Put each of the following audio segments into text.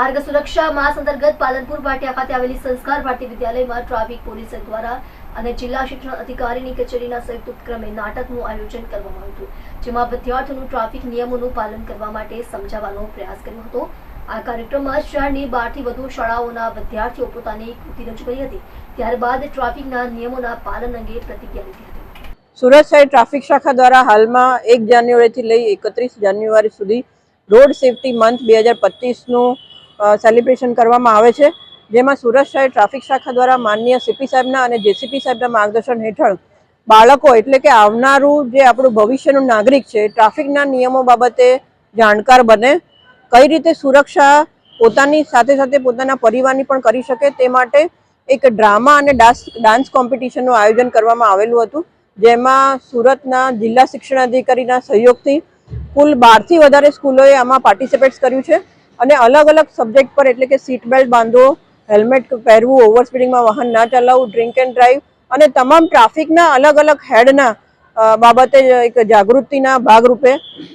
માર્ગ સુરક્ષા માસ અંતર્ગત પાલનપુર ભાટિયા ખાતે આવેલી સંસ્કાર ભારતી વિદ્યાલયમાં ટ્રાફિક પોલીસ દ્વારા અને જિલ્લા શિક્ષણ અધિકારીની કચેરીના સંયુક્ત ઉપક્રમે નાટકનું આયોજન કરવામાં આવ્યું હતું, જેમાં વિદ્યાર્થીઓનું ટ્રાફિક નિયમોનું પાલન કરવા માટે સમજાવવાનો પ્રયાસ કર્યો હતો। આ કાર્યક્રમમાં શહેરની 12 થી વધુ શાળાઓના વિદ્યાર્થીઓ પોતાની કૃતિ રજૂ કરી હતી। ત્યારબાદ ટ્રાફિકના નિયમોના પાલન અંગે પ્રતિજ્ઞા લીધી હતી। સુરત શહેર ટ્રાફિક શાખા દ્વારા હાલમાં 1 જાન્યુઆરીથી લઈ 31 જાન્યુઆરી સુધી રોડ સેફટી મંથ 2025નું સેલિબ્રેશન કરવામાં આવે છે, જેમાં સુરત શહેર ટ્રાફિક શાખા દ્વારા માનનીય સીપી સાહેબના અને જેસીપી સાહેબના માર્ગદર્શન હેઠળ બાળકો એટલે કે આવનારું જે આપણું ભવિષ્યનું નાગરિક છે ટ્રાફિકના નિયમો બાબતે જાણકાર બને, કઈ રીતે સુરક્ષા પોતાની સાથે સાથે પોતાના પરિવારની પણ કરી શકે તે માટે એક ડ્રામા અને ડાન્સ કોમ્પિટિશનનું આયોજન કરવામાં આવેલું હતું, જેમાં સુરતના જિલ્લા શિક્ષણ અધિકારીના સહયોગથી કુલ 12 થી વધારે સ્કૂલોએ આમાં પાર્ટિસિપેટ કર્યું છે અને અલગ અલગ સબ્જેક્ટ પર એટલે કે સીટ બેલ્ટ બાંધવો, હેલ્મેટ પહેરવું, ઓવર સ્પીડિંગમાં વાહન ના ચલાવવું, ડ્રિંક એન્ડ ડ્રાઈવ અને તમામ ટ્રાફિકના અલગ અલગ હેડના બાબતે એક જાગૃતિના ભાગરૂપે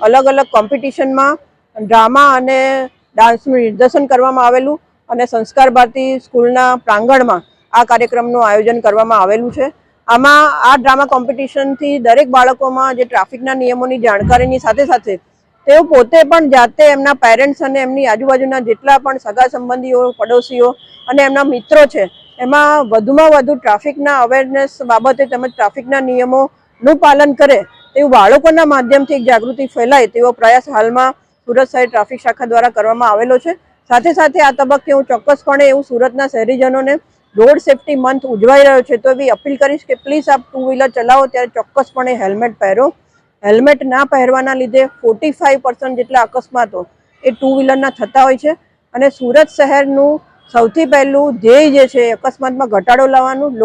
અલગ અલગ કોમ્પિટિશનમાં ડ્રામા અને ડાન્સનું નિદર્શન કરવામાં આવેલું અને સંસ્કાર ભારતી સ્કૂલના પ્રાંગણમાં આ કાર્યક્રમનું આયોજન કરવામાં આવેલું છે। આમાં આ ડ્રામા કોમ્પિટિશનથી દરેક બાળકોમાં જે ટ્રાફિકના નિયમોની જાણકારીની સાથે સાથે તેઓ પોતે પણ જાતે એમના પેરેન્ટ્સ અને એમની આજુબાજુના જેટલા પણ સગા સંબંધીઓ, પડોશીઓ અને એમના મિત્રો છે એમાં વધુમાં વધુ ટ્રાફિકના અવેરનેસ બાબતે તેમજ ટ્રાફિકના નિયમોનું પાલન કરે તેવું બાળકોના માધ્યમથી એક જાગૃતિ ફેલાય તેવો પ્રયાસ હાલમાં સુરત શહેર ટ્રાફિક શાખા દ્વારા કરવામાં આવેલો છે। સાથે સાથે આ તબક્કે હું ચોક્કસપણે એવું સુરતના શહેરીજનોને રોડ સેફટી મંથ ઉજવાઈ રહ્યો છે તો એવી અપીલ કરીશ કે પ્લીઝ આપ 2 વ્હીલર ચલાવો ત્યારે ચોક્કસપણે હેલ્મેટ પહેરો। હેલ્મેટ ના પહેરવાના લીધે 45% જેટલા અકસ્માતો એ 2 વ્હીલરના થતા હોય છે અને સુરત શહેરનું સૌથી પહેલું ધ્યેય જે છે અકસ્માતમાં ઘટાડો લાવવાનું,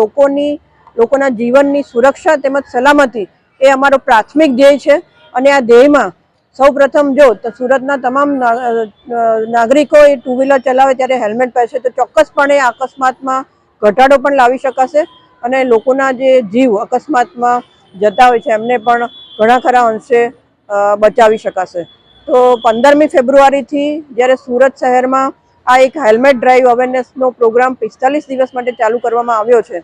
લોકોના જીવનની સુરક્ષા તેમજ સલામતી એ અમારો પ્રાથમિક ધ્યેય છે અને આ ધ્યેયમાં સૌપ્રથમ જો તો સુરતના તમામ નાગરિકો એ 2 વ્હીલર ચલાવે ત્યારે હેલ્મેટ પહેરશે તો ચોક્કસપણે આ અકસ્માતમાં ઘટાડો પણ લાવી શકાશે અને લોકોના જે જીવ અકસ્માતમાં જતા હોય છે એમને પણ ઘણા ખરા અંશે બચાવી શકાશે। તો 15મી ફેબ્રુઆરીથી જ્યારે સુરત શહેરમાં આ એક હેલ્મેટ ડ્રાઈવ અવેરનેસનો પ્રોગ્રામ 45 દિવસ માટે ચાલુ કરવામાં આવ્યો છે,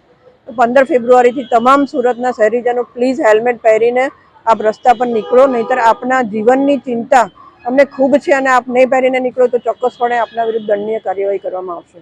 તો 15 ફેબ્રુઆરીથી તમામ સુરતના શહેરીજનો પ્લીઝ હેલ્મેટ પહેરીને આપ રસ્તા પર નીકળો, નહીંતર આપના જીવનની ચિંતા અમને ખૂબ છે અને આપ નહીં પહેરીને નીકળો તો ચોક્કસપણે આપના વિરુદ્ધ દંડનીય કાર્યવાહી કરવામાં આવશે।